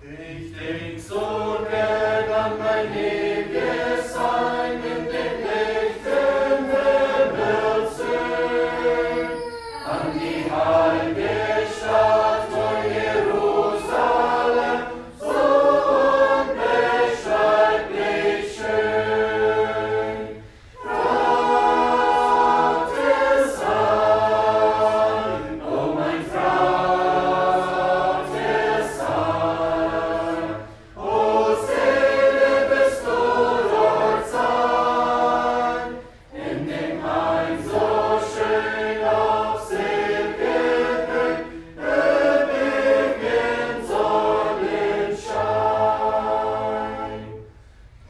Ich denk so gern an mein ewiges Sein in dem lichten Himmelszug, an die heilige Stadt von Jerusalem, so unbeschreiblich schön. Vater sein, oh mein Vater sein, oh Seele bist du dort sein, in dem Heim so schön auf Silberberg, ewigen Sonnenschein.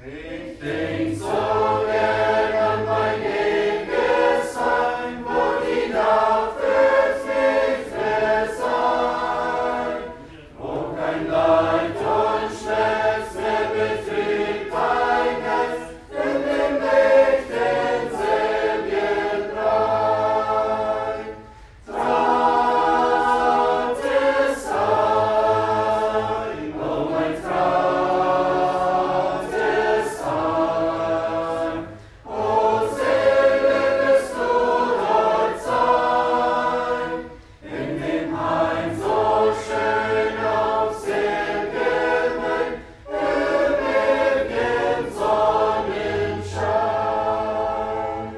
Ich denk so gern an mein ewiges Heim, wo die Nacht wird nicht mehr sein, wo kein Leid und Schmerz mehr betrübt dein Herz, in dem lichten Silberbrei. Vater sein, oh mein Vater sein, oh Seele bist du dort sein, in dem Heim so schön auf Silberberg, ewigen Sonnenschein.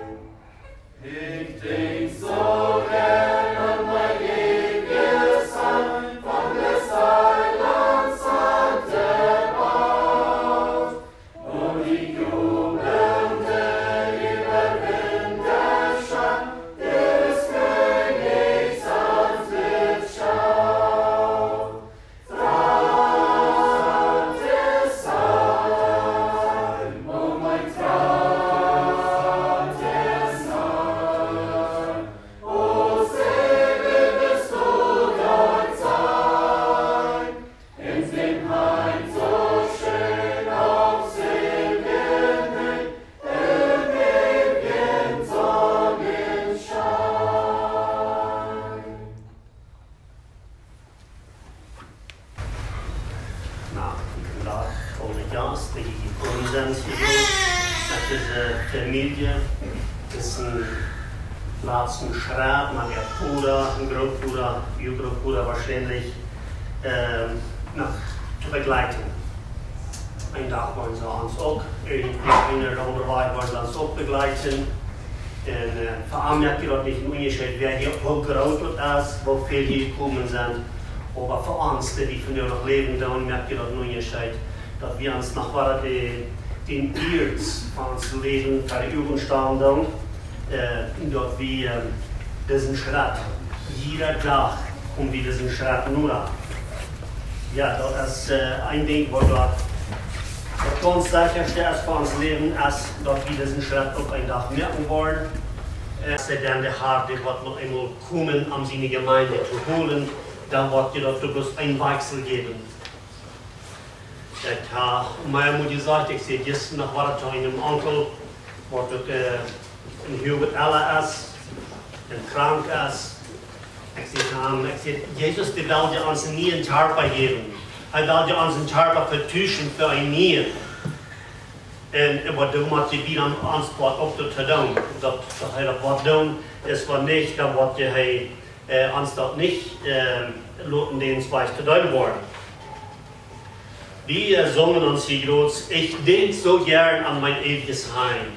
Ich denk so gern an mein ewiges Heim, von des Heilands Hand erbaut, wo die jubelnde Überwinderschar des Königs Antlitz schaut. Vater sein, oh mein Vater sein, oh Seele bist du dort sein, in dem Heim so schön auf Silberberg, ewigen Sonnenschein. Nou, vandaag onze gast die gekommen sind hier met deze familie. Het is een laatste Schritt, maar ja, Bruder, ein Großbruder, jüngerer Bruder wahrscheinlich, zu begleiten. Ein Tag wollen sie uns auch, irgendwie in der Weise wollen sie uns auch begleiten. Und vor allem merkt ihr dort nicht einen Unterschied, wer hier wo groß ist, wo viele hier gekommen sind. Aber für uns, die von dir noch leben, dann merkt ihr dort einen Unterschied, dass wir uns nach den Irrs von uns Leben verüben standen, dort wir diesen Schritt, jeder Tag kommen wir diesen Schritt nur an. Ja, das ist ein Ding, wo dort ganz sicherste ist für uns Leben, ist, dass wir diesen Schritt auf einen Tag merken wollen. Ist dann der Harte, was noch einmal kommen, um seine Gemeinde zu holen, dann wird dir dort bloß ein Wechsel geben. Meine Mutter sagt, ich sehe gestern noch war zu einem Onkel, wo dort ein Hubert Eller ist, ein krank ist. Ich sehe, Jesus, der will dir uns nie einen Körper geben. Er will dir uns einen Körper vertuschen für ein Nie. Aber du musst dir wieder ans Wort auf zu tun. Das Wort tun ist war nicht, da wird dir uns das nicht lassen, den es weiß zu tun wollen. Wir singen uns hier groß, ich denk so gern an mein ewiges Heim.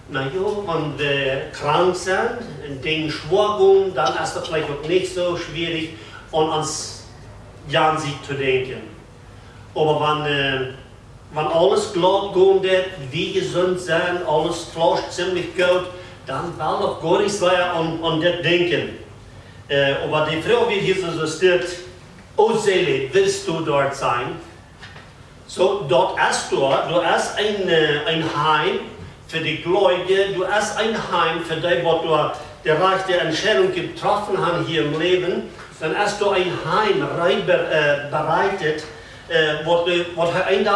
Na ja, wenn wir krank sind, in den Schwachen, dann ist das vielleicht auch nicht so schwierig, an uns Jan sich zu denken. Aber wenn alles glatt geht, wir gesund sind, alles flasht ziemlich gut, dann will doch gar nichts mehr an das denken. Aber die Frau wird hier so steht, oh Seele, willst du dort sein? So, dort ist du hast ein Heim für die Gläubigen, du hast ein Heim für die, wo du die rechte Entscheidung getroffen hast hier im Leben, dann hast du ein Heim bereitet, wo sie einen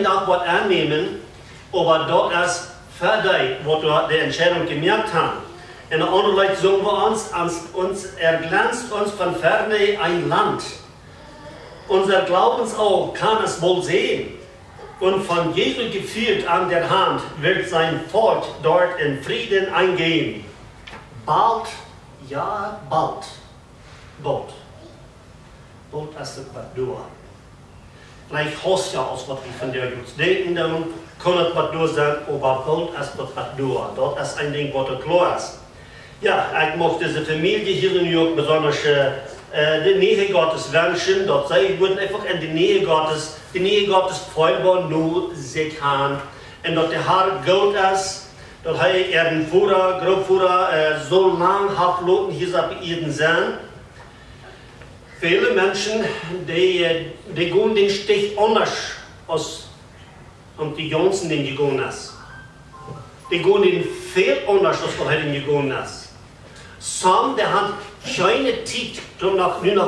Tag annehmen, aber dort ist für die, wo du die Entscheidung gemerkt hast. In der anderen Leute sagen wir uns erglänzt uns von ferne ein Land. Unser Glaubensauge kann es wohl sehen. Und von Jesu geführt an der Hand wird sein Volk dort in Frieden eingehen. Bald, ja, bald. Bald. Bald ist es was durch. Vielleicht hast du ja aus, was wir von dir jetzt denken, dann kann es was durch sein, aber bald ist es was durch. Dort ist ein Ding, was klar ist. Ja, ich möchte diese Familie hier in New York besonders die Nähe Gottes wünschen. Dort sie würden einfach in die Nähe Gottes vollbauen, nur sie kann. Und dort der Herr Gott ist, dort hat einen Führer, Grobführer, so lang hat Loten hier bei ihnen sein. Viele Menschen, die gehen den Stich anders aus, und die Jüngsten, die gegangen ist. Die gehen den viel anders aus, was heute gegangen ist. Some, der hat keine Zeit, nur noch über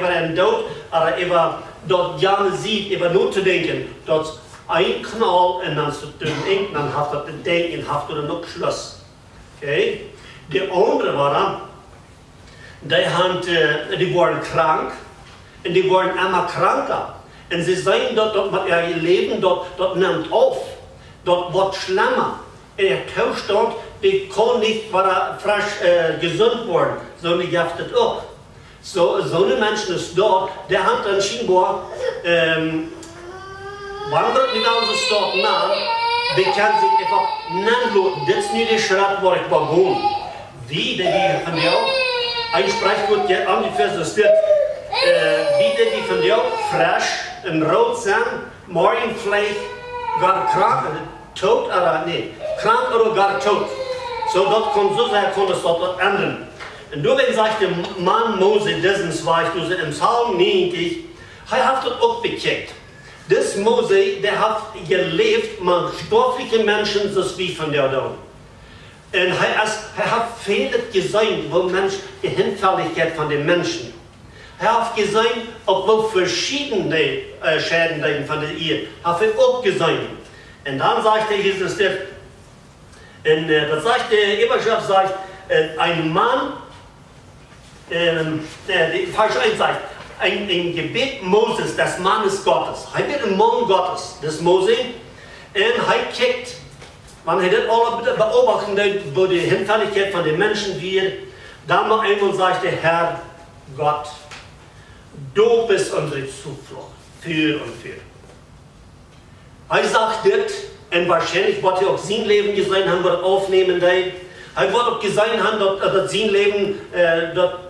den Tod, aber über dort ja sieht, über nur zu denken, dort ein Knall und dann zu denken, dann hat er Denken, hat er noch Schluss. Okay? Die andere waren, die waren krank und die waren immer kranker. Und sie sehen dort ihr Leben dort nimmt auf, dort wird schlimmer. Der Zustand, die kann nicht frisch gesund werden, sondern jaftet ab. So eine Menschen ist dort, der hat dann scheinbar, wandert die ganze Stadt nach, die kann sich einfach nennen, das ist nicht der Schritt, wo ich begonnen. Wie der von dir, ein Sprichwort geht ungefähr so steht, wie der von dir frisch und rot sind, morgen vielleicht gar krank, tot oder nicht, krank oder gar tot. So dort kann so sehr kann es dort ändern. Und du, wenn sagt der Mann Mose, diesen Zweig, du im Psalm 90, er hat das auch bekehrt. Das Mose, der hat gelebt mit stofflichen Menschen, so wie von der da. Und er hat vieles gesehen, wo Mensch, die Hinfälligkeit von den Menschen. Er hat gesehen, obwohl verschiedene Schäden von der Ehe, hat er auch gesehen. Und dann sagt er, hier ist der, und das sagt der Überschrift, sagt, ein Mann, falsch eins sagt, ein Gebet Moses, des Mannes Gottes. Er wird ein Mann Gottes, das Mose, und er kickt, wenn er das alle beobachten, wo die Hinfälligkeit von den Menschen wird, dann noch einmal sagt der Herr Gott, du bist unsere Zuflucht, für und für. Er sagt das, und wahrscheinlich wird er auch sein Leben gesehen haben, wird aufnehmen, er wird auch gesehen haben, dass sein Leben,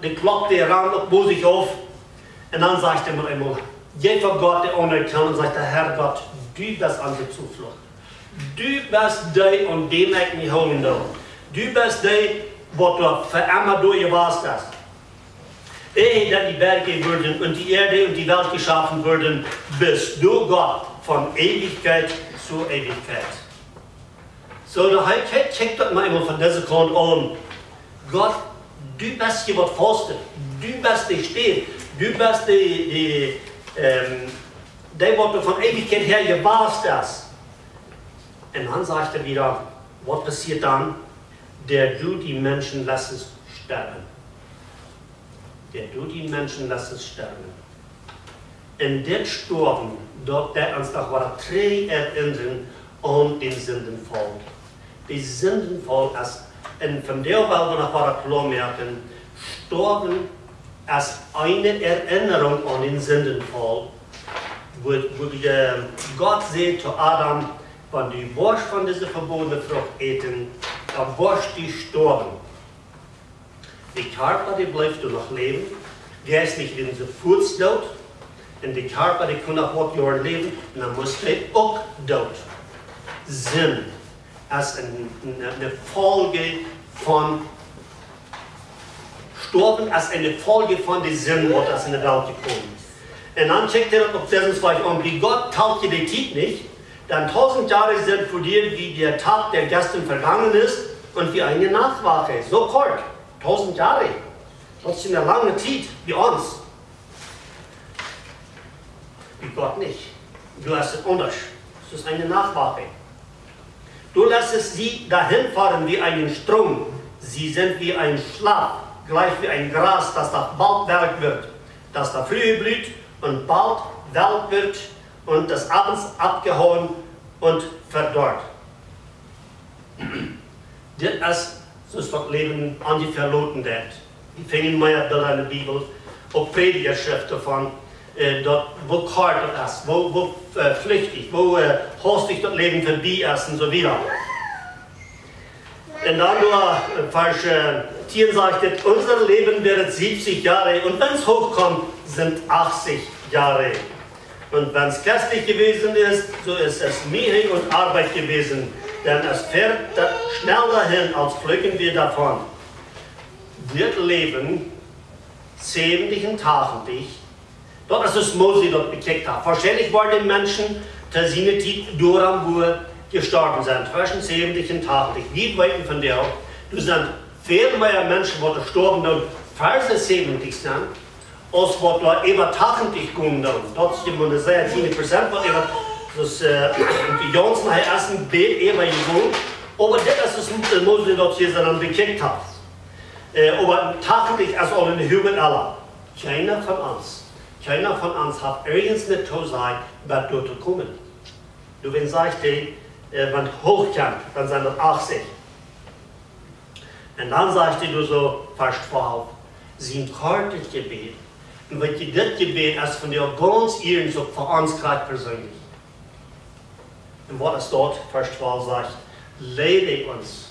die Glocke, der Raum, wo sich auf. Und dann sagt er mir einmal, jeder Gott, der anerkannt, und sagt der Herr Gott, du bist unsere Zuflucht. Du bist der, und dem ich mich holen darf. Du bist der, was du für immer durchgewasst hast. Ehe dass die Berge wurden und die Erde und die Welt geschaffen wurden, bist du Gott von Ewigkeit zu Ewigkeit. So, der Heiligkeit checkt das mal immer von dieser Grund an. Gott, du bist hier was Fostet, du bist der steht, du bist der, was du von Ewigkeit her gewasst hast. Und dann sagt er wieder, was passiert dann? Der du die Menschen lässt sterben. Der du die Menschen lässt sterben. Und das Sterben, dort der uns noch war drei erinnern an den Sündenfall. Die Sündenfall ist, und von der Welt noch war klar merken, Sterben als eine Erinnerung an den Sündenfall, wo Gott sagt zu Adam, wenn du wirst von dieser verbotenen Frucht eten, dann wirst du sterben. Die Körper, die bleibt du noch leben, geistlich werden sie furztot, und die Körper, die können auch 8 Jahre leben, und dann muss die auch tot sein, als eine Folge von Sterben, als eine Folge von der Sinn, was in der Welt gekommen ist. Und dann checkt er auf diesen Zweig an, wie Gott taugt dir die Zeit nicht, dann 1000 Jahre sind für dir, wie der Tag, der gestern vergangen ist, und wie eine Nachwache. So kurz, 1000 Jahre. Das ist eine lange Zeit, wie uns. Wie Gott nicht. Du hast es anders. Es ist eine Nachwache. Du lässt sie dahin fahren wie einen Strom. Sie sind wie ein Schlaf, gleich wie ein Gras, das nach Waldwerk wird, das da früh blüht und bald welk wird und des Abends abgehauen und verdorrt. Das ist das Leben an die Verloten wird. Die finden mehr Bilder in der Bibel, auch Predigerschrift davon, dort, wo kalt ist, wo flüchtig, wo hastig das Leben vorbei ist und so weiter. Und dann nur Vers 10 sagt, unser Leben wird 70 Jahre und wenn es hochkommt, sind 80 Jahre. Und wenn es gestlich gewesen ist, so ist es Mühe und Arbeit gewesen, denn es fährt schnell dahin, als pflücken wir davon. Wir leben 70 Tage dich. Dort ist es Mose dort bekickt hat. Wahrscheinlich waren die Menschen, die sie nicht durch gestorben sind, zwischen 70 Tagen. Wie weit von dir? Du sind viel mehr Menschen, die gestorben sind, falls es 70 sind, als was da über 80 kommen. Dort sind wir sehr 10%, was über das die Johnson hat erst ein Bild über gewohnt, aber das ist das Mose dort hier dann bekickt hat. Aber 80 ist auch in der Hügel aller. Keiner von uns hat irgendwas nicht zu sagen, was dort zu kommen. Du, wenn sagst, wenn hochkommt, dann sind das 80. Und dann sagst du so, Vers 12, sie ein hartes Gebet. Und wenn du das Gebet ist von dir ganz ihren, so für uns gerade persönlich. Und was es dort, Vers 12 sagt, lehre uns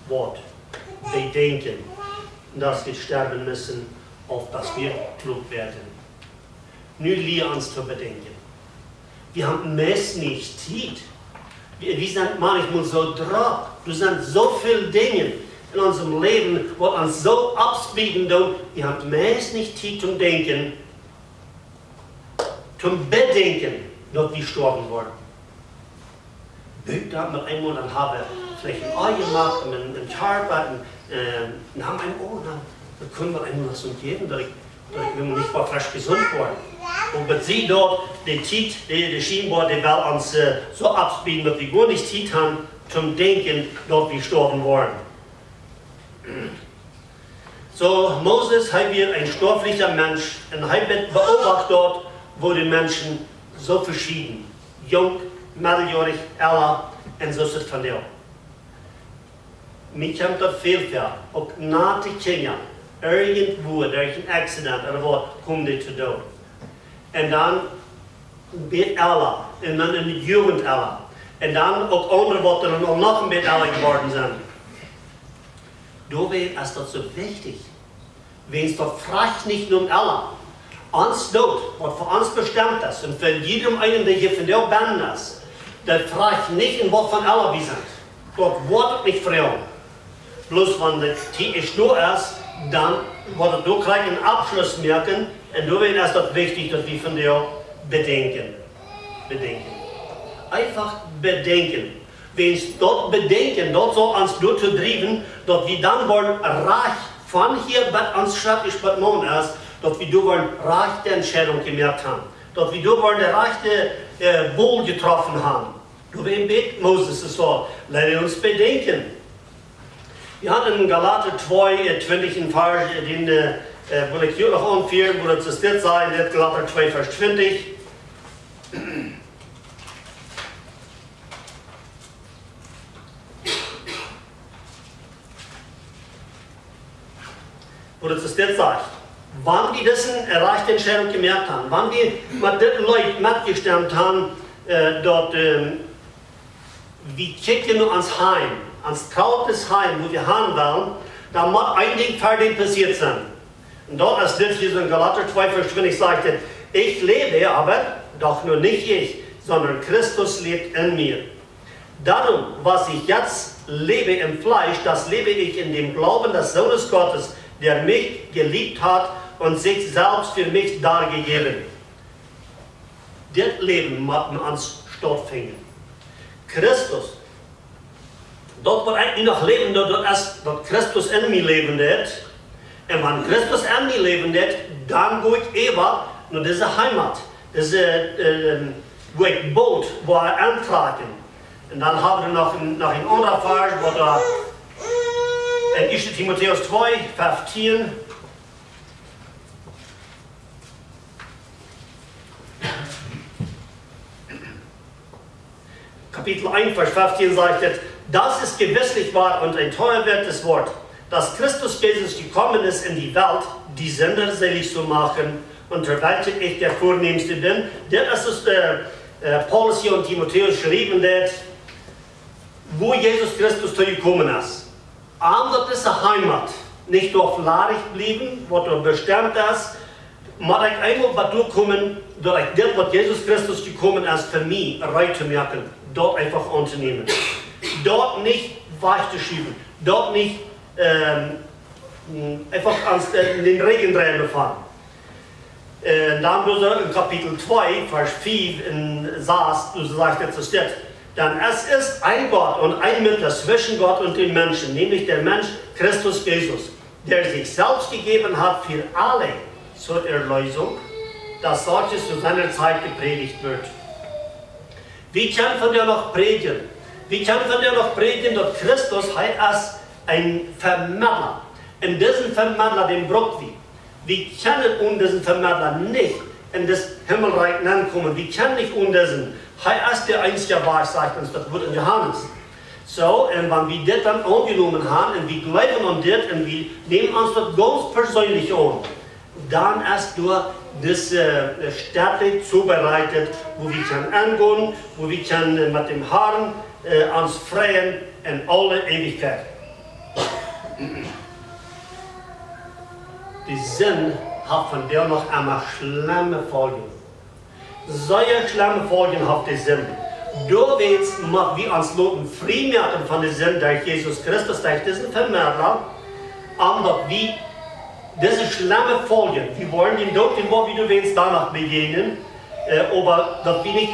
Wort, bedenken, dass wir sterben müssen, auf dass wir klug werden. Nur lehre uns zu bedenken. Wir haben meist nicht Zeit. Wir sind manchmal so drauf. Du sind so viele Dinge in unserem Leben, die uns so abspielen. Wir haben meist nicht Zeit zum Denken, zum Bedenken, dass wir sterben wollen. Da mit einmal dann haben wir vielleicht ein Ei gemacht, einen Charbatten, und haben ein Ohr, dann können wir einmal so geben, dass ich nicht mal frisch gesund worden. Und wenn sie dort die Zeit, die Schienbar, die will uns so abspielen, dass wir gar nicht Zeit haben, zum Denken, dass wir sterben wollen. So, Moses hat wir ein stofflicher Mensch, und er beobachtet dort, wo die Menschen so verschieden, jung, mitteljährig, älter, und so ist es von dir. Mir kommt das viel vor, auch nach den Kindern, irgendwo, durch ein Accident oder was, kommen die zu tun. Und dann wird älter, und dann in die Jugend älter. Und dann auch andere, die dann noch ein bisschen älter geworden sind. Dabei ist das so wichtig. Wenn es doch fragt nicht nur um älter, uns dort, was für uns bestimmt ist, und für jedem einen, der hier von der Band ist, der fragt nicht, in was von älter wir sind. Dort wird nicht fragen. Bloß wenn der Tee da ist, dann wird du einen Abschluss merken, und dabei ist das wichtig, dass wir von dir bedenken. Einfach bedenken. Wenn es dort bedenken, dort soll uns dort zu treiben, dass wir dann wollen reich von hier, was uns schrecklich benommen ist, dass wir da wollen reich die Entscheidung gemerkt haben. Dass wir da wollen der reiche Wohl getroffen haben. Du wem bet Moses es so, lehre uns bedenken. Wir hatten in Galater 2, 20 Vers, den will ich hier noch anführen, wo das zitiert sein, Galater 2, Vers 20. Wo das zitiert sagt, wann wir diesen erreichten Entscheidung gemerkt haben, wann wir mit den Leuten mitgestimmt haben, dort, wir kicken nur ans Heim, ans trautes Heim, wo wir haben wollen, da muss ein Ding fertig passiert sein. Und dort ist das hier so in Galater 2, Vers 20 sagte, ich lebe aber, doch nur nicht ich, sondern Christus lebt in mir. Darum, was ich jetzt lebe im Fleisch, das lebe ich in dem Glauben des Sohnes Gottes, der mich geliebt hat und sich selbst für mich dargegeben. Das Leben muss uns stattfinden. Christus, dort wird eigentlich noch leben, dort Christus in mir leben wird. Und wenn Christus in mir leben wird, dann gehe ich über nur diese Heimat, diese wo ich Boot, wo ich antragen. Und dann haben wir noch ein anderer Vers, wo da in 1. Timotheus 2, 15. Kapitel 1, Vers 15 sagt es, das ist gewisslich wahr und ein teuer wertes Wort, dass Christus Jesus gekommen ist in die Welt, die Sünder selig zu machen, unter welchen ich der Vornehmste bin. Das ist Paulus hier und Timotheus geschrieben hat, wo Jesus Christus gekommen ist. Aber das ist eine Heimat, nicht auf Larig blieben, wo du bestimmt ist, aber ich einmal durchkommen, durch das, was Jesus Christus gekommen ist, für mich rein zu merken, dort einfach anzunehmen. Dort nicht weichzuschieben, dort nicht einfach in den Regendrehen fahren. Dann in Kapitel 2, Vers 5 in Saas, du sagst jetzt, es steht, denn es ist ein Gott und ein Mittler zwischen Gott und den Menschen, nämlich der Mensch Christus Jesus, der sich selbst gegeben hat für alle zur Erlösung, dass solches zu seiner Zeit gepredigt wird. Wie kann von der noch predigen? Wie kann von der noch predigen, dass Christus halt als ein Vermittler, in diesen Vermittler den braucht wir. Wir können ohne diesen Vermittler nicht in das Himmelreich hineinkommen. Wir können nicht ohne diesen. Er ist der einzige Weg, sagt uns das Wort in Johannes. So, und wenn wir das dann angenommen haben, und wir glauben an das, und wir nehmen uns das ganz persönlich an, dann ist durch diese Städte zubereitet, wo wir können angehen, wo wir können mit dem Herrn uns freuen in alle Ewigkeit. Die Sinn hat von der noch einmal schlimme Folgen. Solche schlimme Folgen hat die Sinn. Du willst, wir uns loben, frei merken von der Sinn durch Jesus Christus, durch diesen Vermittler, aber wie diese schlimme Folgen, wir wollen den Tod, wie du willst, danach begegnen, aber dass wir nicht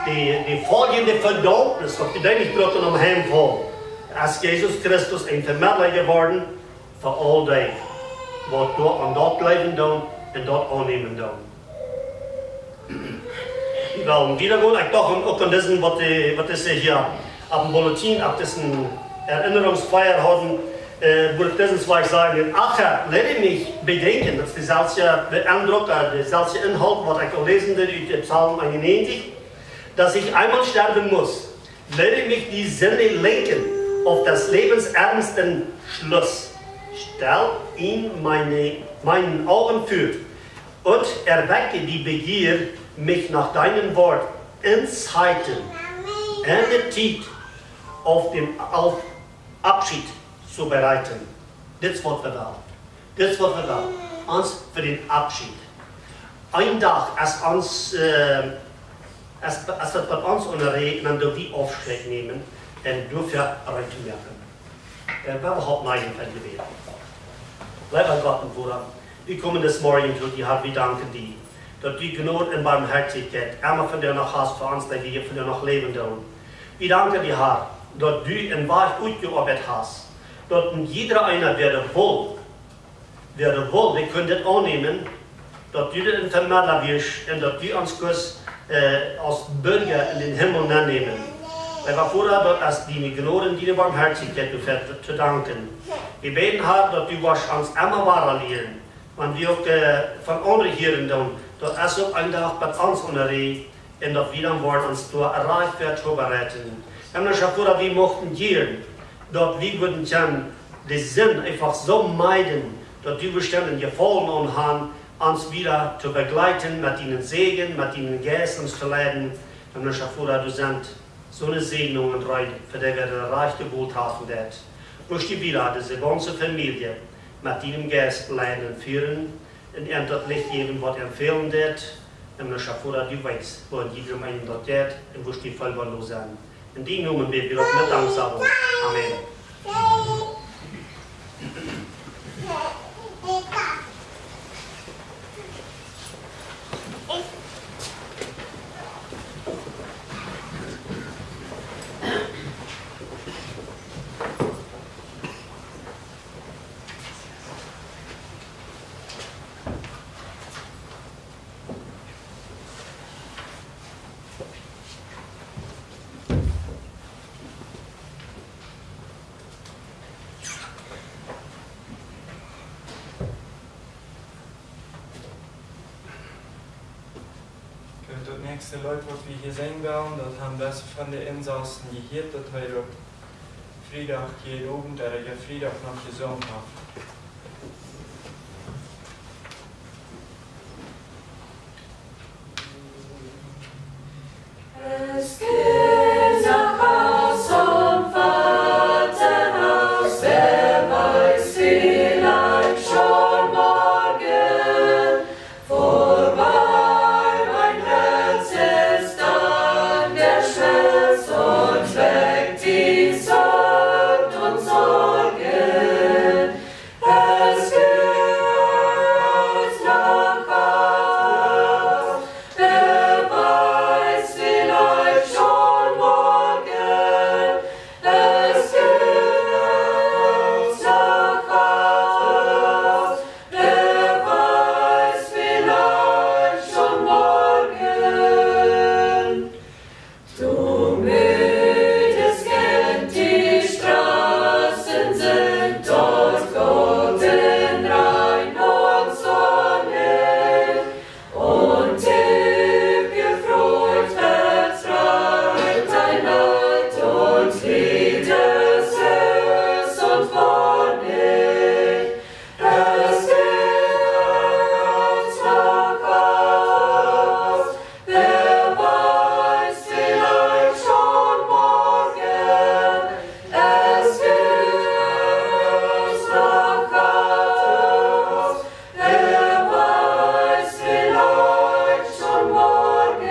die folgende Verdammnis, dass wir da nicht brauchen um heimfallen. Als Jesus Christus ein Vermittler geworden, für all die, was dort und dort bleiben tun und dort annehmen tun. Wir wollen wiederholen, ich doch auch an diesen, was ist hier auf dem Bulletin, auf diesen Erinnerungsfeier haben, würde ich diesen zwei sagen, ach, lehre mich bedenken, das ist derselbe Eindruck, derselbe Inhalt, was ich gelesen habe, in Psalm 91, dass ich einmal sterben muss. Lehre mich die Sinne lenken auf das lebensernsten Schluss. Stell ihn meinen Augen für und erwecke die Begier, mich nach deinem Wort in Zeiten, Ende Zeit auf Abschied zu bereiten. Das Wort wir da. Das Wort wir da. Uns für den Abschied. Ein Tag, als das bei uns unterreden, dann dürfen wir Aufschlag nehmen, und dürfen reinzuwerfen. Wir überhaupt nicht gewählt. Bleib bei Gott und Bruder. Wir kommen das Morgen zu dir, wir danken dir, dass du Gnade und Barmherzigkeit einmal von dir noch hast für uns, dass wir von dir noch leben dürfen. Wir danken dir, Herr, dass du in Wahrheit ausgearbeitet hast, dass jeder einer werde wohl, wir können das annehmen, dass du den Vermittler wirst und dass du uns als Bürger in den Himmel nehmen. Weil wir vorher dort als deine Gnade und deine Barmherzigkeit zu danken. Wir beten, Herr, dass du uns immer wahrer lehren, wenn wir auch von anderen hören, dass es auch ein Tag bei uns unterreden und dass wir dann wollen uns durch erreicht werden zu bereiten. Wir möchten hier, dass wir würden den Sinn einfach so meiden, dass die bestimmten Gefallen und haben, uns wieder zu begleiten, mit ihnen Segen, mit ihnen Geist uns zu leiten. Du sind so eine Segnung und Freude, für die wir eine reiche Wohltaten werden. Möchte ich wieder diese ganze Familie mit deinem Geist leiden und führen und ihm dort Licht geben, was er empfehlen wird. Und du weißt, wo in jedem einen dort wird und wo die vollwahrlos sein. In dem Namen beten wir mit Danksagung. Amen. Dat nächste Leute, was wir hier singen werden, das haben das von den Insassen gehört, dass heute Freitag jeden Abend, oder ja Freitag noch gesungen haben. Es geht nach Haus zum Vaterhaus, wer weiß vielleicht schon morgen vorbei. Mein Herz ist an der Schmerz und weckt die Sorg und Sorgen. Es geht nach Haus, wer weiß vielleicht schon morgen. Es geht nach Haus, wer weiß vielleicht schon morgen. Du müdes Kind, die Straßen sind dort goldenrein und sonnig, und tief gefreut vertreibt dein Leid und Lieder süß und wonnig. Es geht nach Haus, wer weiß vielleicht schon morgen. Es geht nach Haus, wer weiß vielleicht schon morgen.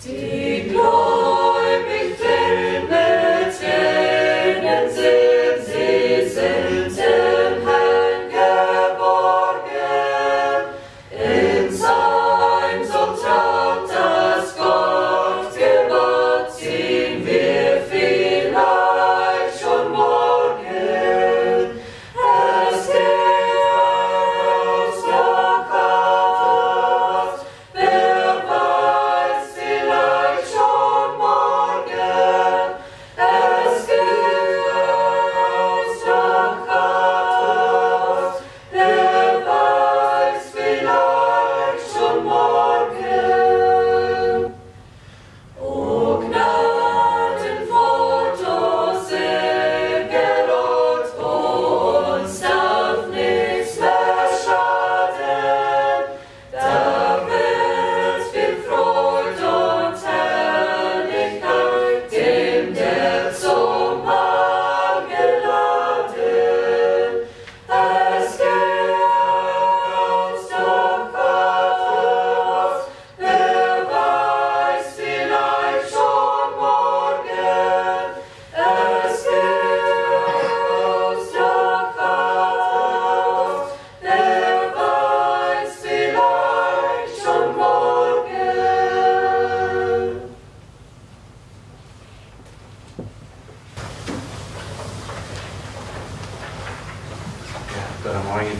Die gläubig sind mit Tränen sind, sie sind im Herrn geborgen. In sein so traut das Gottgebot ziehen wir vielleicht schon morgen. Es geht nach Haus, wer weiß vielleicht schon morgen. Es geht nach Haus, wer weiß vielleicht schon morgen. O Gnadenfoto, Segerot, uns darf nichts mehr schaden. Da wird viel Freude und Herrlichkeit dem, der zum Mahl geladen. Es geht nach Haus, wer weiß vielleicht schon morgen. Es geht nach Haus, wer weiß vielleicht schon morgen. Ja, guten Morgen.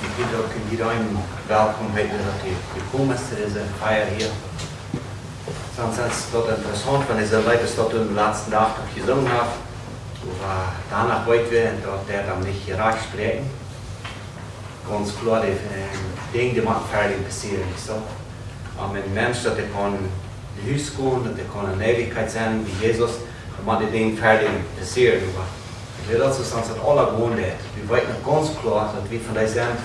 Ich bin auch in iedereen welkom heute, dat je gekomen is. Er is een feier hier. Sonst ist es dort interessant, wenn diese Leute es dort am letzten Tag noch gesungen haben. Aber danach wollten wir dort der dann nicht gerecht sprechen. Ganz klar, die Dinge, die man fertig passieren. So. Aber ein Mensch, der kann in Haus gehen, der kann in Ewigkeit sein, wie Jesus, dann man die Dinge fertig passieren. Wir dazu sind es alle gewohnt. Wir wollten ganz klar, dass wir von der sind,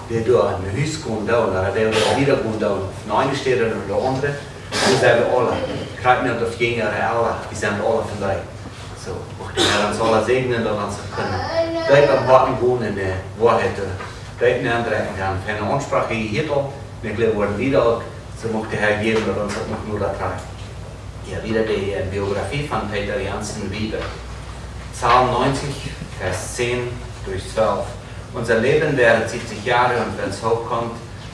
wir durch ein Haus gehen da oder der wieder gehen da. Von einer steht oder der andere. Wir sind alle. Krijgt nicht auf jeden alle. Wir sind alle von der. So, möchten wir uns alle segnen, dass wir können. Dort am Warten gehen in der Wahrheit. Dort in anderen haben keine Ansprache hier da. Wir glauben wieder, so möchte der Herr geben, dass uns das noch nur da treibt. Ja, wieder die Biografie von Peter Janssen wieder. Psalm 90, Vers 10 durch 12. Unser Leben wäre 70 Jahre und wenn es hochkommt,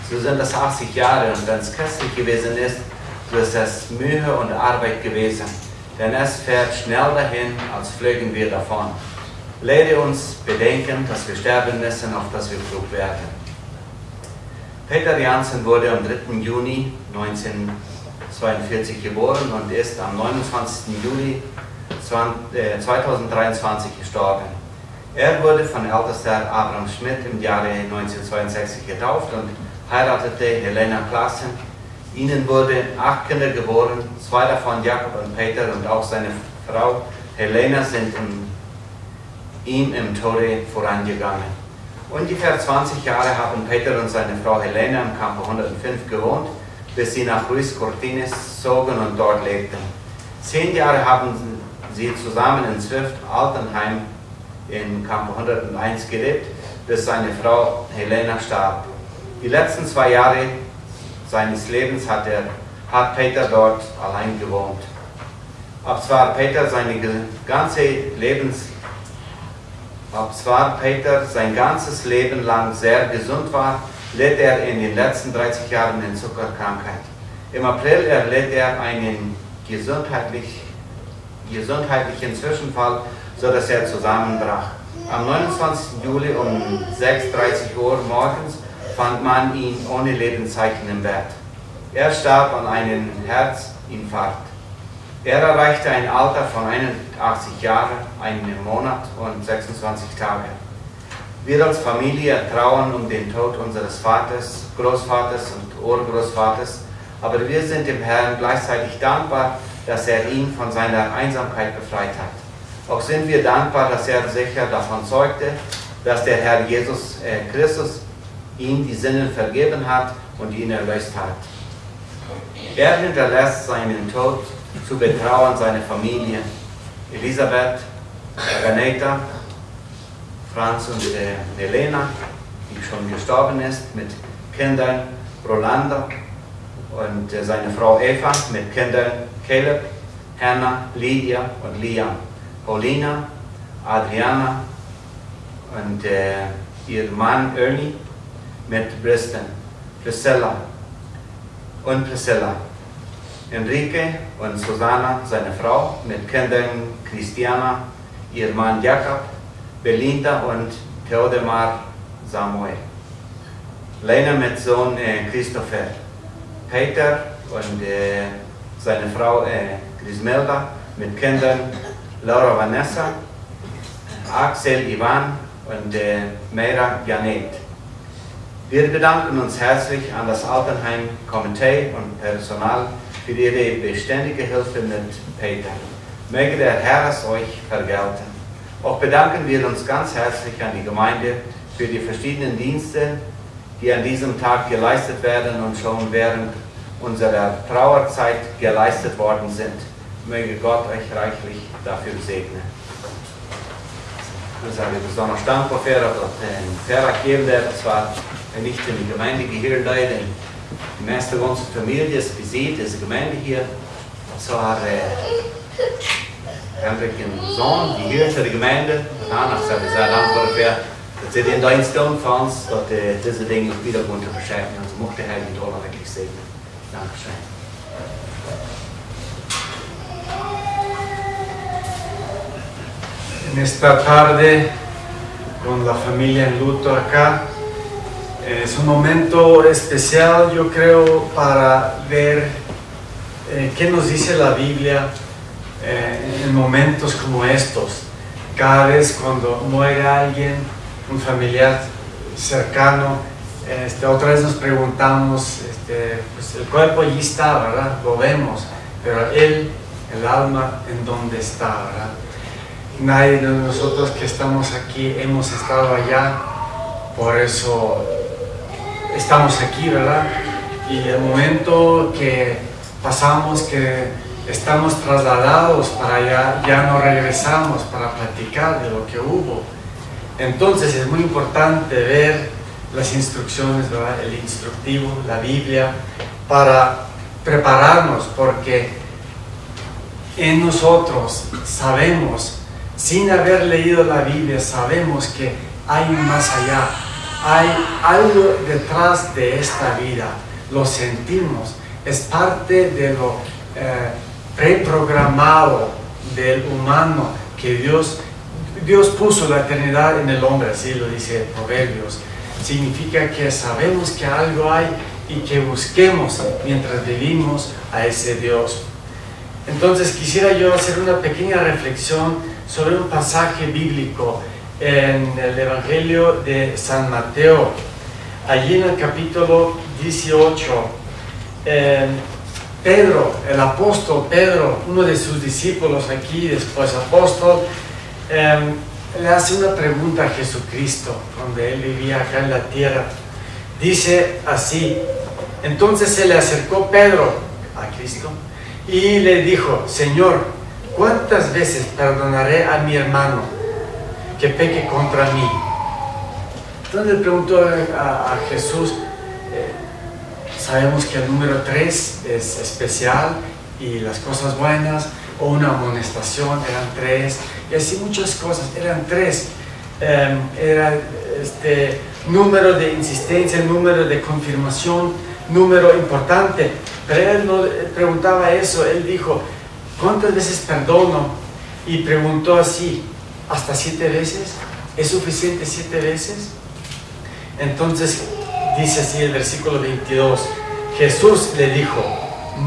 so sind es 80 Jahre und wenn es köstlich gewesen ist, so ist es Mühe und Arbeit gewesen. Denn es fährt schnell dahin, als flögen wir davon. Lehre uns bedenken, dass wir sterben müssen, auf dass wir klug werden. Peter Janssen wurde am 3. Juni 1942 geboren und ist am 29. Juli 2023 gestorben. Er wurde von Ältester Abraham Schmidt im Jahre 1962 getauft und heiratete Helena Klassen. Ihnen wurden 8 Kinder geboren, 2 davon Jakob und Peter, und auch seine Frau Helena sind ihm im Tode vorangegangen. Ungefähr 20 Jahre haben Peter und seine Frau Helena im Campo 105 gewohnt, bis sie nach Ruiz Cortines zogen und dort lebten. 10 Jahre haben sie zusammen in Zwift Altenheim im Campo 101 gelebt, bis seine Frau Helena starb. Die letzten 2 Jahre seines Lebens hat Peter dort allein gewohnt. Obzwar Peter sein ganzes Leben lang sehr gesund war, litt er in den letzten 30 Jahren an Zuckerkrankheit. Im April erlitt er einen gesundheitlichen Zwischenfall, sodass er zusammenbrach. Am 29. Juli um 6:30 Uhr morgens fand man ihn ohne Lebenszeichen im Bett. Er starb an einem Herzinfarkt. Er erreichte ein Alter von 81 Jahren, 1 Monat und 26 Tage. Wir als Familie trauern um den Tod unseres Vaters, Großvaters und Urgroßvaters, aber wir sind dem Herrn gleichzeitig dankbar, dass er ihn von seiner Einsamkeit befreit hat. Auch sind wir dankbar, dass er sicher davon zeugte, dass der Herr Jesus Christus ihm die Sünden vergeben hat und ihn erlöst hat. Er hinterlässt seinen Tod zu betrauern seine Familie, Elisabeth, Renata, Franz und Helena, die schon gestorben ist, mit Kindern Rolanda und seine Frau Eva, mit Kindern Caleb, Hannah, Lydia und Liam, Paulina, Adriana und ihr Mann Ernie, mit Priscilla, Enrique und Susanna, seine Frau, mit Kindern Christiana, ihr Mann Jakob, Belinda und Theodemar Samuel. Lena mit Sohn Christopher, Peter und seine Frau Grismelda, mit Kindern Laura Vanessa, Axel Ivan und Meira Janet. Wir bedanken uns herzlich an das Altenheim-Komitee und Personal für ihre beständige Hilfe mit Peter. Möge der Herr es euch vergelten. Auch bedanken wir uns ganz herzlich an die Gemeinde für die verschiedenen Dienste, die an diesem Tag geleistet werden und schon während unserer Trauerzeit geleistet worden sind. Möge Gott euch reichlich dafür segnen. We zijn bijzonder dankbaar voor dat Vera Keerder, zwar nicht in die Gemeinde hier leiden. Die meiste onze familie is bezit, is de Gemeinde hier. Zwar Hendrik en Zoon, die hier in de Gemeinde, danach zijn we sehr dankbaar voor dat ze in dein Sturm van ons, dat deze dingen wieder moeten verschijnen. En ze mochten hij die Dollar wirklich segnen. Dankeschön. En esta tarde, con la familia en luto acá, es un momento especial, yo creo, para ver qué nos dice la Biblia en momentos como estos. Cada vez cuando muere alguien, un familiar cercano, otra vez nos preguntamos, pues el cuerpo allí está, ¿verdad? Lo vemos, pero él, el alma, ¿en dónde está, verdad? Nadie de nosotros que estamos aquí hemos estado allá, por eso estamos aquí, ¿verdad? Y el momento que pasamos, que estamos trasladados para allá, ya no regresamos para platicar de lo que hubo. Entonces es muy importante ver las instrucciones, ¿verdad? El instructivo, la Biblia, para prepararnos, porque en nosotros sabemos, sin haber leído la Biblia, sabemos que hay un más allá, hay algo detrás de esta vida, lo sentimos, es parte de lo preprogramado del humano que Dios puso la eternidad en el hombre, así lo dice Proverbios. Significa que sabemos que algo hay y que busquemos mientras vivimos a ese Dios. Entonces quisiera yo hacer una pequeña reflexión sobre un pasaje bíblico en el Evangelio de San Mateo. allí en el capítulo 18, Pedro, el apóstol Pedro, uno de sus discípulos aquí, después apóstol, le hace una pregunta a Jesucristo, donde él vivía acá en la tierra. Dice así: entonces se le acercó Pedro a Cristo y le dijo: Señor, ¿cuántas veces perdonaré a mi hermano que peque contra mí? Entonces le preguntó a Jesús. Sabemos que el número 3 es especial, y las cosas buenas o una amonestación eran 3, y así muchas cosas eran 3. Era número de insistencia, número de confirmación, número importante. Pero él no preguntaba eso, él dijo: ¿cuántas veces perdono? Y preguntó así: ¿hasta 7 veces? ¿Es suficiente 7 veces? Entonces dice así el versículo 22: Jesús le dijo: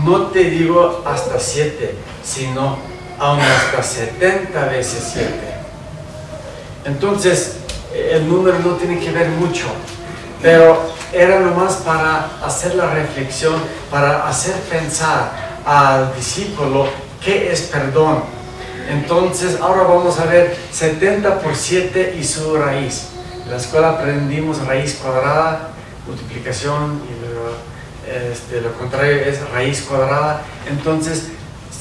no te digo hasta 7, sino aún hasta 70 veces 7. Entonces el número no tiene que ver mucho, pero era nomás para hacer la reflexión, para hacer pensar al discípulo qué es perdón. Entonces ahora vamos a ver 70 por 7 y su raíz. En la escuela aprendimos raíz cuadrada, multiplicación, y lo contrario es raíz cuadrada. Entonces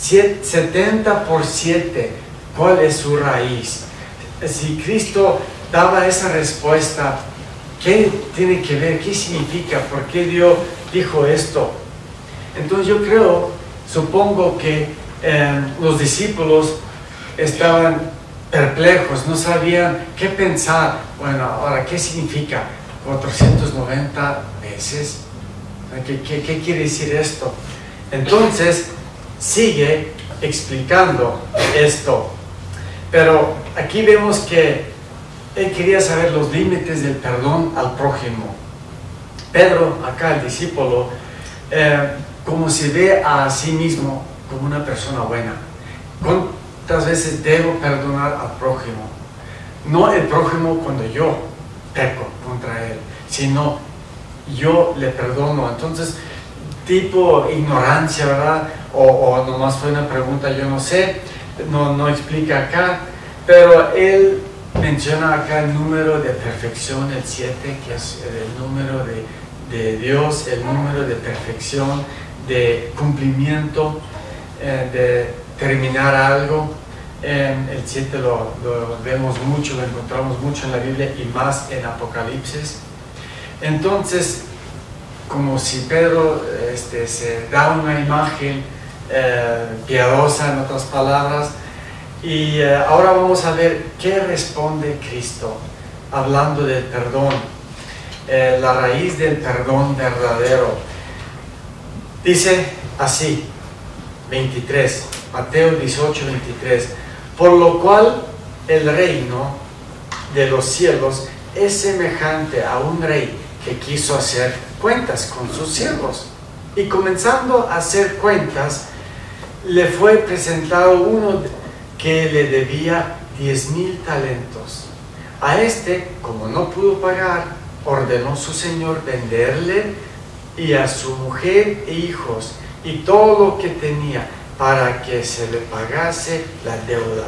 70 por 7, ¿cuál es su raíz? Si Cristo daba esa respuesta, ¿qué tiene que ver? ¿Qué significa? ¿Por qué Dios dijo esto? Entonces yo supongo que los discípulos estaban perplejos, no sabían qué pensar. Bueno, ahora, ¿qué significa 490 veces? ¿Qué quiere decir esto? Entonces sigue explicando esto, pero aquí vemos que él quería saber los límites del perdón al prójimo. Pedro, acá el discípulo, como se ve a sí mismo como una persona buena. ¿Cuántas veces debo perdonar al prójimo? No el prójimo cuando yo peco contra él, sino yo le perdono. Entonces, tipo ignorancia, ¿verdad? O nomás fue una pregunta, yo no sé, no explica acá, pero él menciona acá el número de perfección, el 7, que es el número de Dios, el número de perfección, de cumplimiento, de terminar algo. El 7 lo vemos mucho, lo encontramos mucho en la Biblia y más en Apocalipsis. Entonces, como si Pedro se da una imagen piadosa, en otras palabras, y ahora vamos a ver qué responde Cristo hablando del perdón, la raíz del perdón verdadero. Dice así, 23, Mateo 18, 23: por lo cual el reino de los cielos es semejante a un rey que quiso hacer cuentas con sus siervos, y comenzando a hacer cuentas, le fue presentado uno que le debía 10,000 talentos. A este, como no pudo pagar, ordenó su señor venderle y a su mujer e hijos y todo lo que tenía, para que se le pagase la deuda.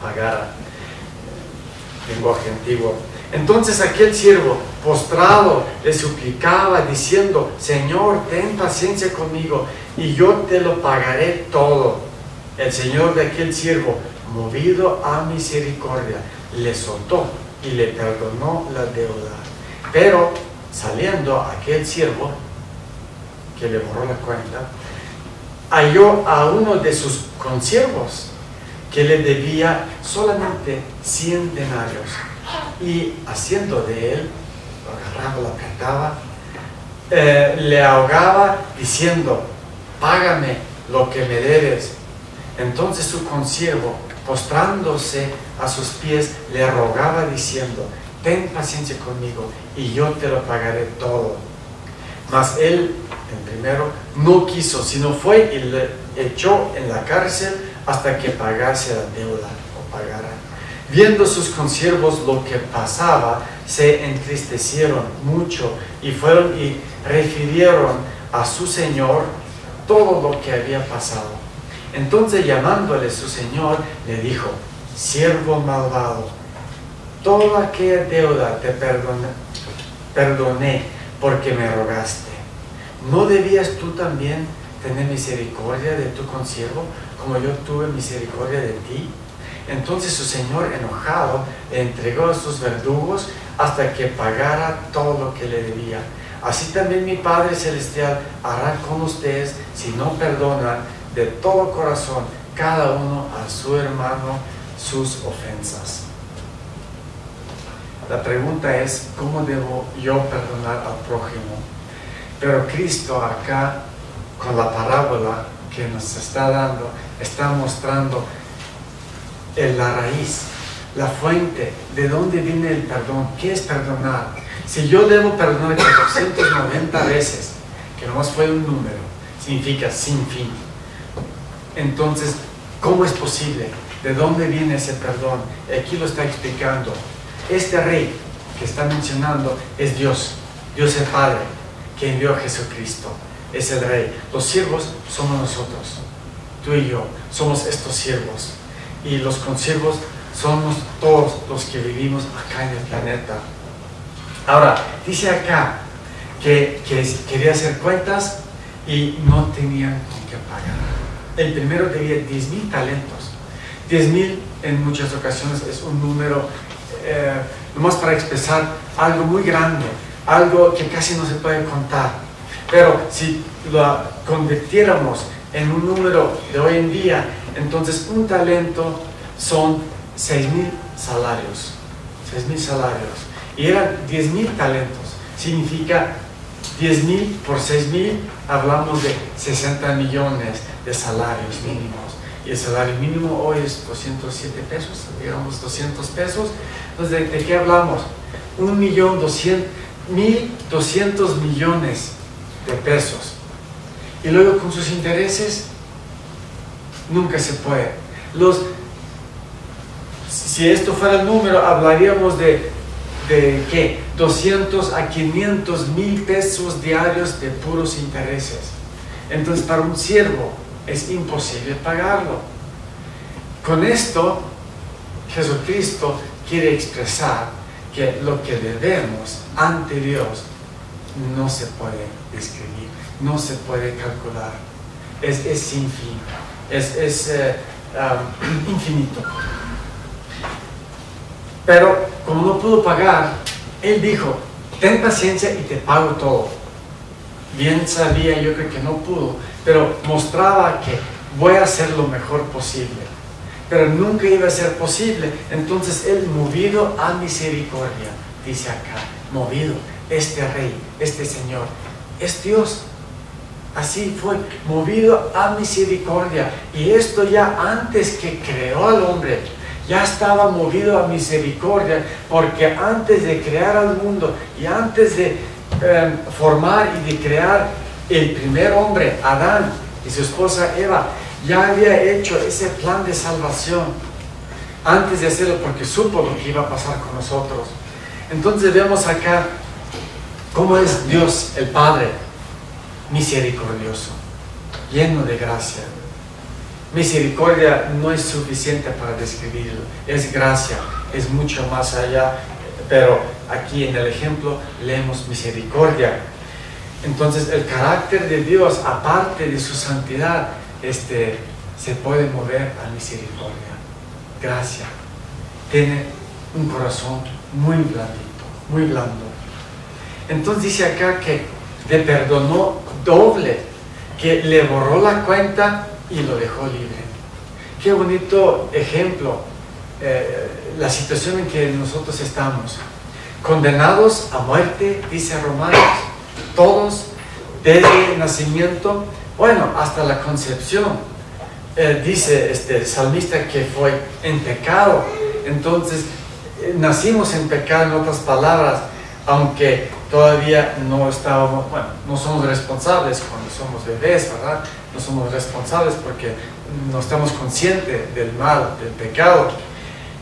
Pagara, lenguaje antiguo. Entonces aquel siervo, postrado, le suplicaba diciendo: Señor, ten paciencia conmigo y yo te lo pagaré todo. El señor de aquel siervo, movido a misericordia, le soltó y le perdonó la deuda. Pero saliendo aquel siervo, que le borró la cuenta, halló a uno de sus consiervos que le debía solamente 100 denarios, y haciendo de él, lo agarraba, lo apretaba, le ahogaba diciendo: págame lo que me debes. Entonces su consiervo, postrándose a sus pies, le rogaba diciendo: ten paciencia conmigo y yo te lo pagaré todo. Mas él, el primero, no quiso, sino fue y le echó en la cárcel hasta que pagase la deuda o pagara. Viendo sus consiervos lo que pasaba, se entristecieron mucho y fueron y refirieron a su señor todo lo que había pasado. Entonces, llamándole su señor, le dijo: siervo malvado, toda aquella deuda te perdoné porque me rogaste. ¿No debías tú también tener misericordia de tu consiervo como yo tuve misericordia de ti? Entonces su señor, enojado, le entregó a sus verdugos hasta que pagara todo lo que le debía. Así también mi Padre Celestial hará con ustedes si no perdonan de todo corazón cada uno a su hermano sus ofensas. La pregunta es: ¿cómo debo yo perdonar al prójimo? Pero Cristo acá, con la parábola que nos está dando, está mostrando la raíz, la fuente, de dónde viene el perdón. ¿Qué es perdonar? Si yo debo perdonar 490 veces, que nomás fue un número, significa sin fin. Entonces, ¿cómo es posible? ¿De dónde viene ese perdón? Aquí lo está explicando. Este rey que está mencionando es Dios, Dios el Padre, que envió a Jesucristo. Es el rey. Los siervos somos nosotros, tú y yo, somos estos siervos. Y los consiervos somos todos los que vivimos acá en el planeta. Ahora, dice acá que quería hacer cuentas y no tenían con qué pagar. El primero debía 10,000 talentos. 10,000 en muchas ocasiones es un número nomás para expresar algo muy grande, algo que casi no se puede contar. Pero si lo convirtiéramos en un número de hoy en día, entonces un talento son 6,000 salarios. 6,000 salarios. Y eran 10,000 talentos. Significa 10,000 por 6,000, hablamos de 60 millones de salarios mínimos. Y el salario mínimo hoy es 207 pesos, digamos 200 pesos. Entonces, ¿de qué hablamos? 1.200.000 millones de pesos. Y luego con sus intereses, nunca se puede. Si esto fuera el número, hablaríamos de ¿qué? 200 a 500,000 pesos diarios de puros intereses. Entonces, para un siervo es imposible pagarlo. Con esto, Jesucristo quiere expresar que lo que debemos ante Dios no se puede describir, no se puede calcular, es sin fin, es infinito. Pero como no pudo pagar, Él dijo: ten paciencia y te pago todo. Bien sabía, yo creo que no pudo, pero mostraba que voy a hacer lo mejor posible. Pero nunca iba a ser posible. Entonces Él, movido a misericordia, dice acá, movido, este rey, este Señor, es Dios. Así fue, movido a misericordia. Y esto ya antes que creó al hombre, ya estaba movido a misericordia, porque antes de crear al mundo y antes de formar y de crear el primer hombre, Adán, y su esposa Eva, ya había hecho ese plan de salvación antes de hacerlo, porque supo lo que iba a pasar con nosotros. Entonces vemos acá cómo es Dios el Padre, misericordioso, lleno de gracia. Misericordia no es suficiente para describirlo, es gracia, es mucho más allá, pero aquí en el ejemplo leemos misericordia. Entonces el carácter de Dios, aparte de su santidad, se puede mover a misericordia, gracia. Tiene un corazón muy blandito, muy blando. Entonces dice acá que le perdonó doble, que le borró la cuenta y lo dejó libre. Qué bonito ejemplo, la situación en que nosotros estamos. Condenados a muerte, dice Romanos, todos desde el nacimiento, bueno, hasta la concepción. Dice el salmista que fue en pecado. Entonces, nacimos en pecado, en otras palabras, aunque todavía no estábamos, bueno, no somos responsables cuando somos bebés, ¿verdad? No somos responsables porque no estamos conscientes del mal, del pecado.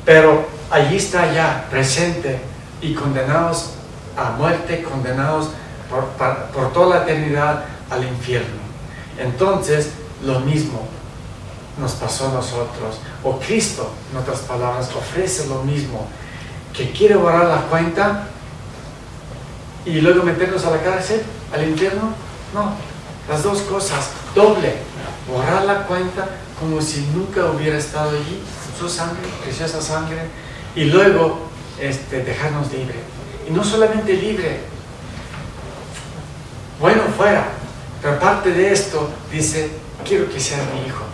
Pero allí está ya presente y condenados a muerte, condenados por toda la eternidad al infierno. Entonces, lo mismo nos pasó a nosotros, o Cristo, en otras palabras, ofrece lo mismo, que quiere borrar la cuenta y luego meternos a la cárcel, al infierno. No, las dos cosas, doble, borrar la cuenta como si nunca hubiera estado allí, su sangre, preciosa sangre, y luego dejarnos libre. Y no solamente libre, bueno fuera, pero aparte de esto, dice, quiero que seas mi hijo,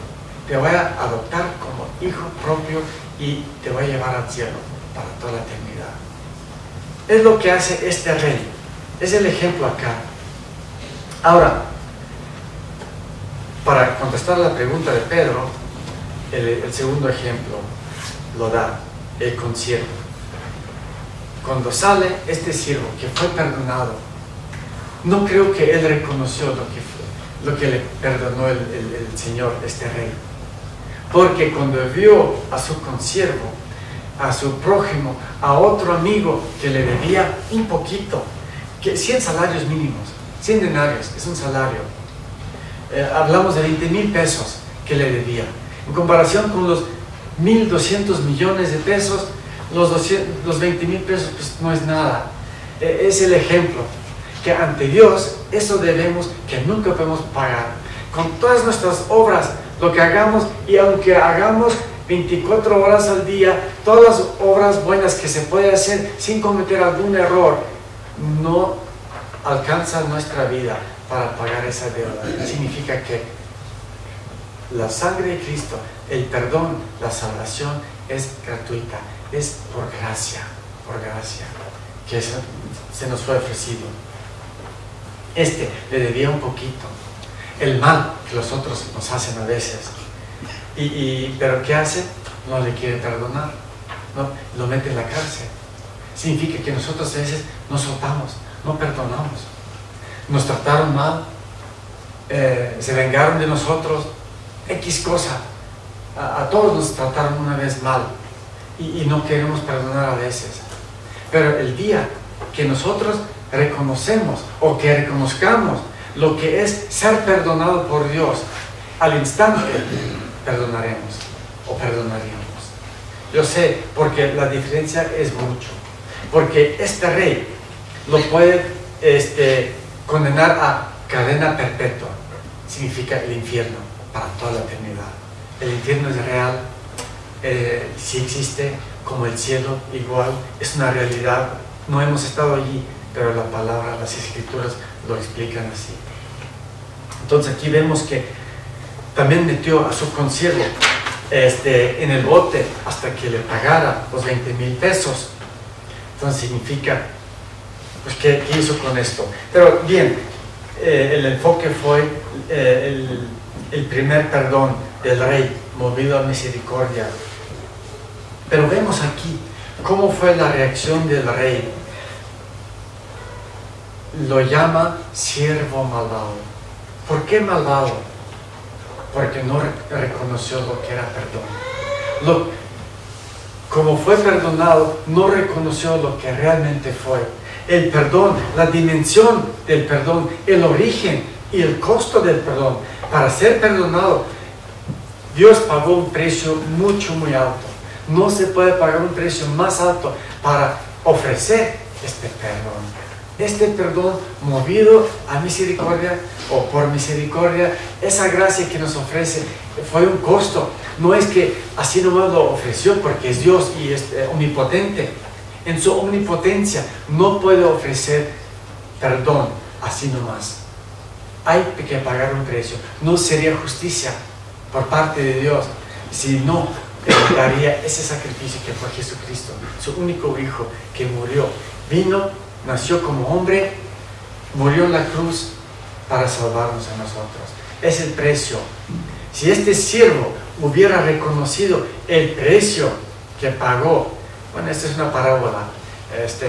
te voy a adoptar como hijo propio y te voy a llevar al cielo para toda la eternidad. Es lo que hace este rey, es el ejemplo acá. Ahora, para contestar la pregunta de Pedro, el segundo ejemplo lo da el consiervo. Cuando sale este siervo que fue perdonado, no creo que él reconoció lo que le perdonó el Señor, este rey. Porque cuando vio a su consiervo, a su prójimo, a otro amigo que le debía un poquito, que 100 salarios mínimos, 100 denarios, es un salario. Hablamos de 20,000 pesos que le debía. En comparación con los 1.200 millones de pesos, los 20,000 pesos pues no es nada. Es el ejemplo que ante Dios eso debemos, que nunca podemos pagar. Con todas nuestras obras, lo que hagamos, y aunque hagamos 24 horas al día, todas las obras buenas que se puede hacer sin cometer algún error, no alcanza nuestra vida para pagar esa deuda. Significa que la sangre de Cristo, el perdón, la salvación es gratuita, es por gracia que se nos fue ofrecido. Le debía un poquito, el mal que los otros nos hacen a veces, pero ¿qué hace? No le quiere perdonar, no, lo mete en la cárcel. Significa que nosotros a veces nos soltamos, no perdonamos, nos trataron mal, se vengaron de nosotros, X cosa, a todos nos trataron una vez mal y no queremos perdonar a veces. Pero el día que nosotros reconocemos o que reconozcamos lo que es ser perdonado por Dios, al instante perdonaremos o perdonaríamos. Yo sé, porque la diferencia es mucho, porque este rey lo puede condenar a cadena perpetua, significa el infierno para toda la eternidad. El infierno es real, sí existe, como el cielo igual, es una realidad. No hemos estado allí, pero la palabra, las escrituras lo explican así. Entonces aquí vemos que también metió a su consiervo en el bote hasta que le pagara los 20,000 pesos. Entonces significa, pues, ¿qué hizo con esto? Pero bien, el enfoque fue el primer perdón del rey, movido a misericordia. Pero vemos aquí cómo fue la reacción del rey. Lo llama siervo malvado. ¿Por qué malvado? Porque no reconoció lo que era perdón. Como fue perdonado, no reconoció lo que realmente fue. El perdón, la dimensión del perdón, el origen y el costo del perdón. Para ser perdonado, Dios pagó un precio muy alto. No se puede pagar un precio más alto para ofrecer este perdón. Este perdón movido a misericordia o por misericordia, esa gracia que nos ofrece fue un costo. No es que así nomás lo ofreció porque es Dios y es omnipotente. En su omnipotencia no puede ofrecer perdón así nomás. Hay que pagar un precio. No sería justicia por parte de Dios si no daría ese sacrificio que fue Jesucristo, su único hijo que murió. Vino, nació como hombre, murió en la cruz para salvarnos a nosotros. Es el precio. Si este siervo hubiera reconocido el precio que pagó, bueno, esta es una parábola,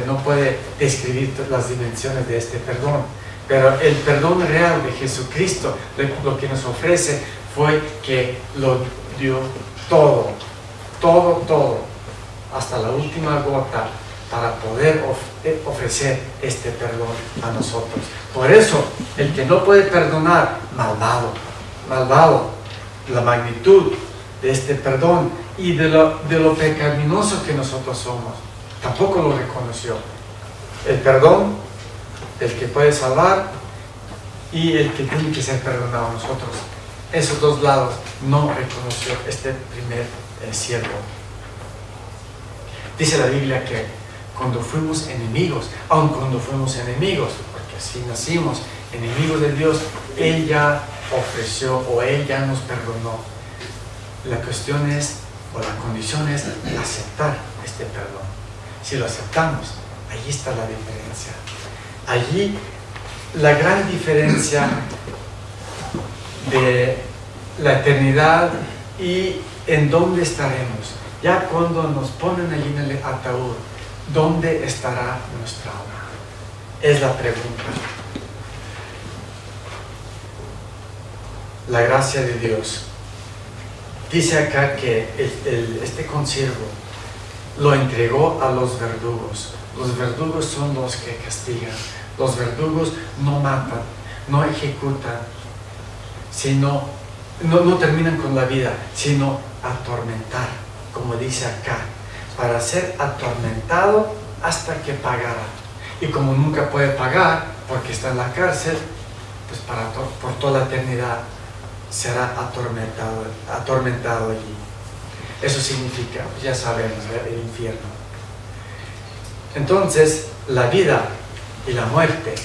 no puede describir las dimensiones de este perdón, pero el perdón real de Jesucristo, lo que nos ofrece fue que lo dio todo, hasta la última gota, para poder ofrecer este perdón a nosotros. Por eso, el que no puede perdonar, malvado, la magnitud de este perdón y de lo pecaminoso que nosotros somos, tampoco lo reconoció. El perdón del que puede salvar y el que tiene que ser perdonado a nosotros. Esos dos lados no reconoció este primer siervo. Dice la Biblia que cuando fuimos enemigos, aun cuando fuimos enemigos, porque así nacimos, enemigos de Dios, Él ya ofreció o Él ya nos perdonó. La cuestión es, o la condición es aceptar este perdón. Si lo aceptamos, allí está la diferencia. Allí la gran diferencia de la eternidad y en dónde estaremos. Ya cuando nos ponen allí en el ataúd, ¿dónde estará nuestra alma? Es la pregunta. La gracia de Dios. Dice acá que este consiervo lo entregó a los verdugos. Los verdugos son los que castigan. Los verdugos no matan, no ejecutan, sino no terminan con la vida, sino atormentar, como dice acá, para ser atormentado hasta que pagara. Y como nunca puede pagar, porque está en la cárcel, pues por toda la eternidad será atormentado allí. Eso significa, ya sabemos, el infierno. Entonces, la vida y la muerte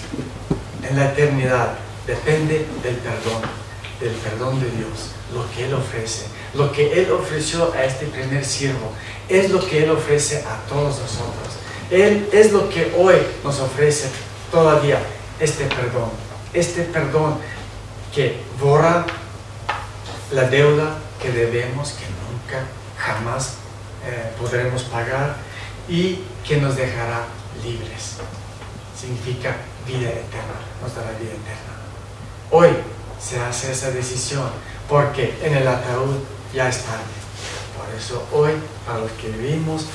en la eternidad depende del perdón de Dios, lo que Él ofrece, lo que Él ofreció a este primer siervo, es lo que Él ofrece a todos nosotros. Él es lo que hoy nos ofrece todavía, este perdón que borra la deuda que debemos, que nunca, jamás podremos pagar y que nos dejará libres. Significa vida eterna, nos dará vida eterna. Hoy se hace esa decisión porque en el ataúd ya es tarde. Por eso hoy, para los que vivimos,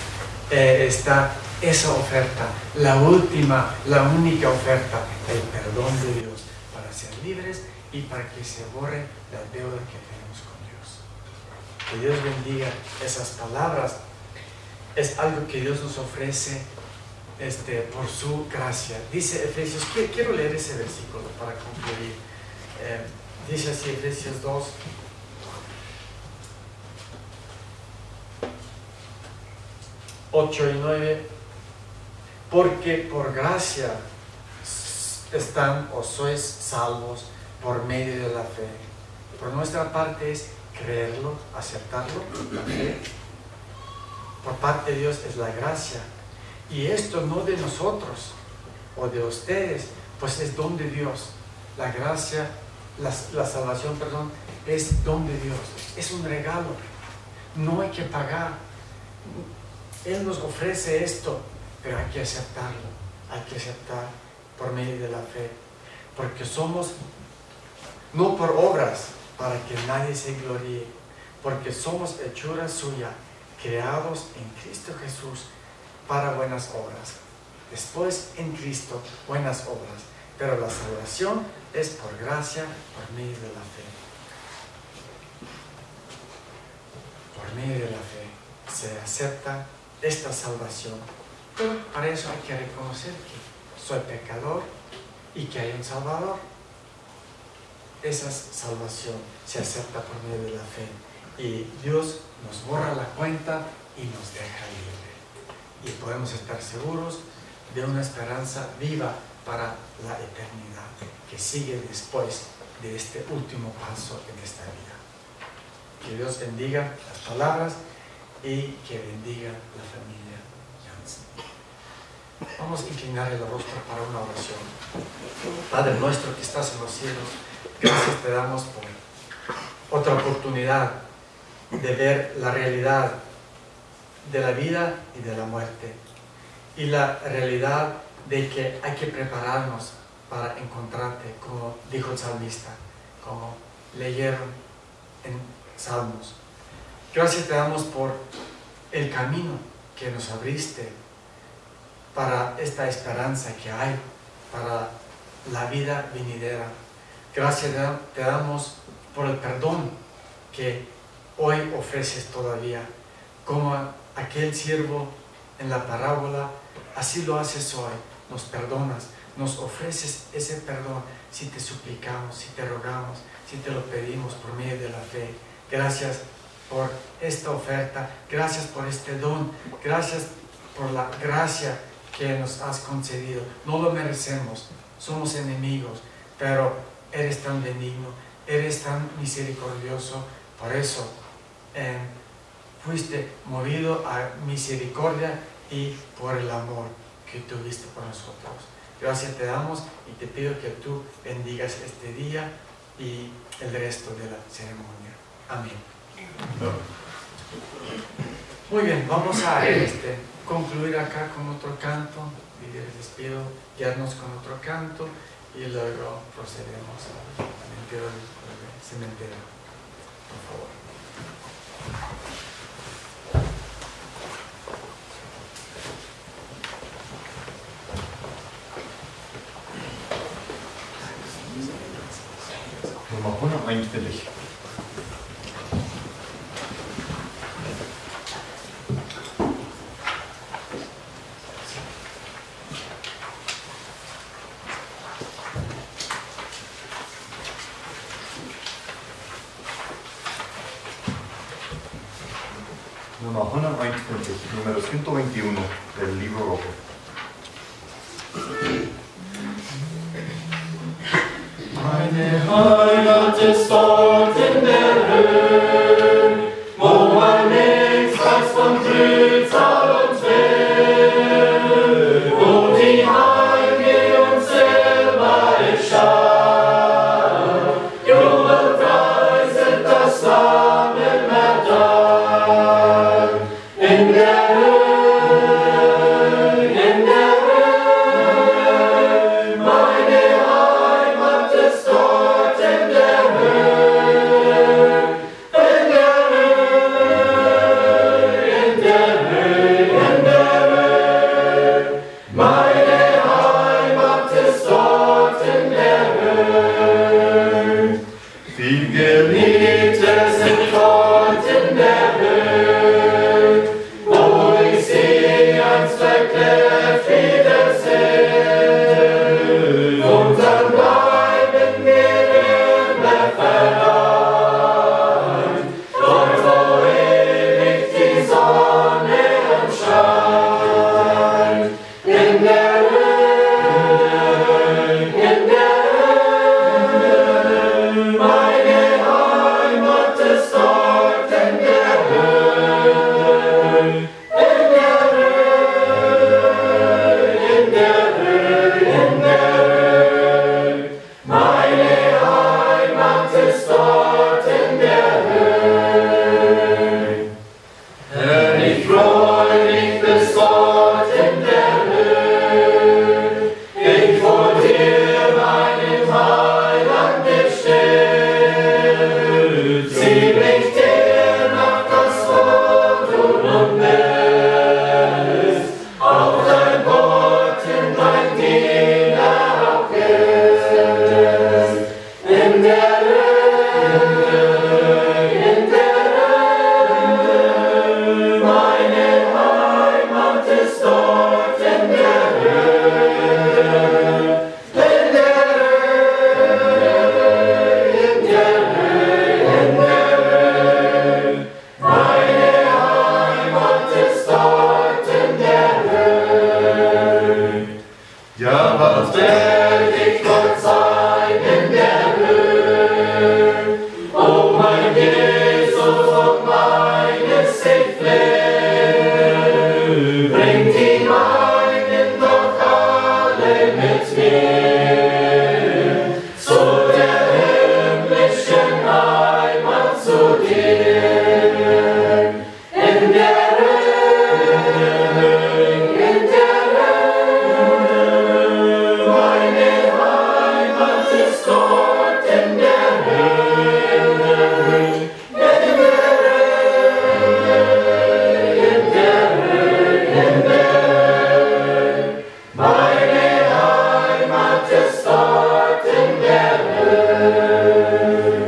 está esa oferta, la única oferta, el perdón de Dios para ser libres y para que se borre la deuda que tenemos con Dios. Que Dios bendiga esas palabras. Es algo que Dios nos ofrece por su gracia. Dice Efesios, quiero leer ese versículo para concluir. Dice así Efesios 2, 8 y 9, porque por gracia están o sois salvos por medio de la fe. Por nuestra parte es creerlo, aceptarlo, la fe. Por parte de Dios es la gracia. Y esto no de nosotros o de ustedes, pues es don de Dios. La gracia, la salvación, perdón, es don de Dios. Es un regalo. No hay que pagar. Él nos ofrece esto, pero hay que aceptarlo. Hay que aceptar por medio de la fe. Porque somos, no por obras, para que nadie se gloríe, porque somos hechura suya, creados en Cristo Jesús para buenas obras. Después en Cristo, buenas obras. Pero la salvación es por gracia, por medio de la fe. Por medio de la fe se acepta esta salvación. Pero para eso hay que reconocer que soy pecador y que hay un Salvador. Esa salvación se acepta por medio de la fe. Y Dios nos borra la cuenta y nos deja libre. Y podemos estar seguros de una esperanza viva para la eternidad que sigue después de este último paso en esta vida. Que Dios bendiga las palabras y que bendiga la familia Jansen. Vamos a inclinar el rostro para una oración. Padre nuestro que estás en los cielos, gracias te damos por otra oportunidad de ver la realidad de la vida y de la muerte, y la realidad de que hay que prepararnos para encontrarte, como dijo el salmista, como leyeron en Salmos. Gracias te damos por el camino que nos abriste para esta esperanza que hay para la vida venidera. Gracias te damos por el perdón que hoy ofreces todavía, como aquel siervo en la parábola, así lo haces hoy, nos perdonas, nos ofreces ese perdón si te suplicamos, si te rogamos, si te lo pedimos por medio de la fe. Gracias por esta oferta, gracias por este don, gracias por la gracia que nos has concedido. No lo merecemos, somos enemigos, pero eres tan benigno, eres tan misericordioso, por eso fuiste movido a misericordia y por el amor que tuviste por nosotros. Gracias te damos y te pido que tú bendigas este día y el resto de la ceremonia. Amén. Muy bien, vamos a concluir acá con otro canto y les pido guiarnos con otro canto y luego procedemos al entierro del cementerio. Por favor. Nummer 141. Nummer 141, número 121 del libro rojo. Meine Heimat ist dort in der Höhe, wo man nichts weiß von Trübsal und Wehe, wo die Heilige uns selber erschafft, jubelt, preiset das Lamm immer da. In der Höhe, in der Höhe, meine Heimat ist dort in der Höhe, in der Höhe, in der Höhe, in der Höhe, meine Heimat ist dort in der Höhe. Die Geliebte sind dort in der Höhe, wo ich sie einst verklärt wiedersehe, und dann bleiben wir immer vereint, dort wo ewig die Sonne scheint. In der Höhe, Amen.